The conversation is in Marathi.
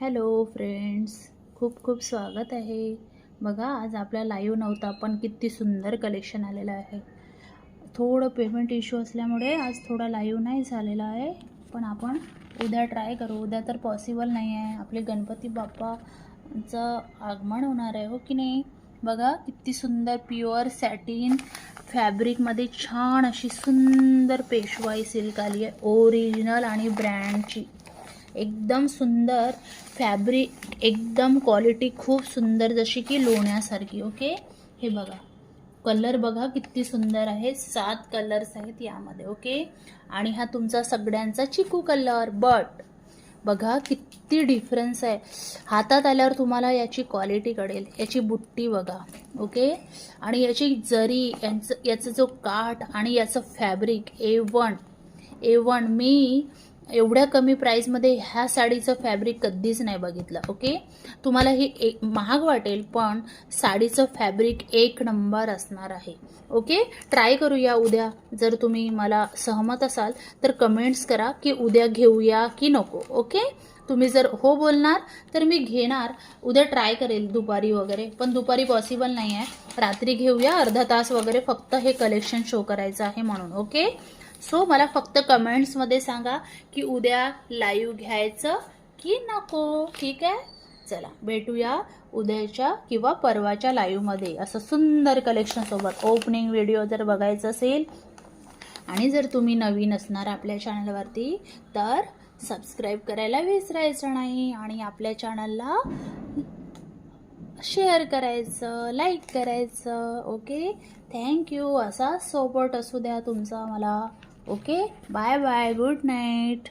हॅलो फ्रेंड्स, खूप खूप स्वागत आहे. बघा, आज आपला लाईव्ह नव्हता पण किती सुंदर कलेक्शन आलेलं आहे. थोडं पेमेंट इश्यू असल्यामुळे आज थोडा लाईव्ह नाही झालेला आहे, पण आपण उद्या ट्राय करू. उद्या तर पॉसिबल नाही आहे, आपले गणपती बाप्पाचं आगमन होणार आहे, हो की नाही. बघा किती सुंदर प्युअर सॅटिन फॅब्रिकमध्ये छान अशी सुंदर पेशवाई सिल्क आली आहे, ओरिजिनल आणि ब्रँडची. एकदम सुंदर फॅब्रिक, एकदम क्वालिटी खूप सुंदर, जशी की लोण्यासारखी. ओके, हे बघा कलर बघा किती सुंदर आहे. 7 कलर्स आहेत यामध्ये. ओके, आणि हा तुमचा सगळ्यांचा चिकू कलर. बट बघा किती डिफरन्स आहे. हातात आल्यावर तुम्हाला याची क्वालिटी कळेल. याची बुट्टी बघा. ओके, आणि याची जरी, याचं जो काठ आणि याचं फॅब्रिक A1 मी एवढ्या कमी प्राईसमध्ये ह्या साडीचं फॅब्रिक कधीच नाही बघितलं. ओके, तुम्हाला हे महाग वाटेल, पण साडीचं फॅब्रिक एक नंबर असणार आहे. ओके, ट्राय करूया उद्या. जर तुम्ही मला सहमत असाल तर कमेंट्स करा की उद्या घेऊया की नको. ओके, तुम्ही जर हो बोलणार तर मी घेणार. उद्या ट्राय करेल दुपारी वगैरे, पण दुपारी पॉसिबल नाही आहे. रात्री घेऊया, अर्धा तास वगैरे फक्त हे कलेक्शन शो करायचं आहे म्हणून. ओके, सो मला फक्त कमेंट्समध्ये सांगा की उद्या लाईव्ह घ्यायचं की नको. ठीक आहे, चला भेटूया उद्याच्या किंवा परवाच्या लाईव्हमध्ये असं सुंदर कलेक्शन सोबत. ओपनिंग व्हिडिओ जर बघायचं असेल आणि जर तुम्ही नवीन असणार आपल्या चॅनलवरती तर सबस्क्राईब करायला विसरायचं नाही, आणि आपल्या चॅनलला शेअर करायचं, लाईक करायचं. Okay, thank you. असा सपोर्ट असू द्या तुमचा मला. Okay, bye bye, good night.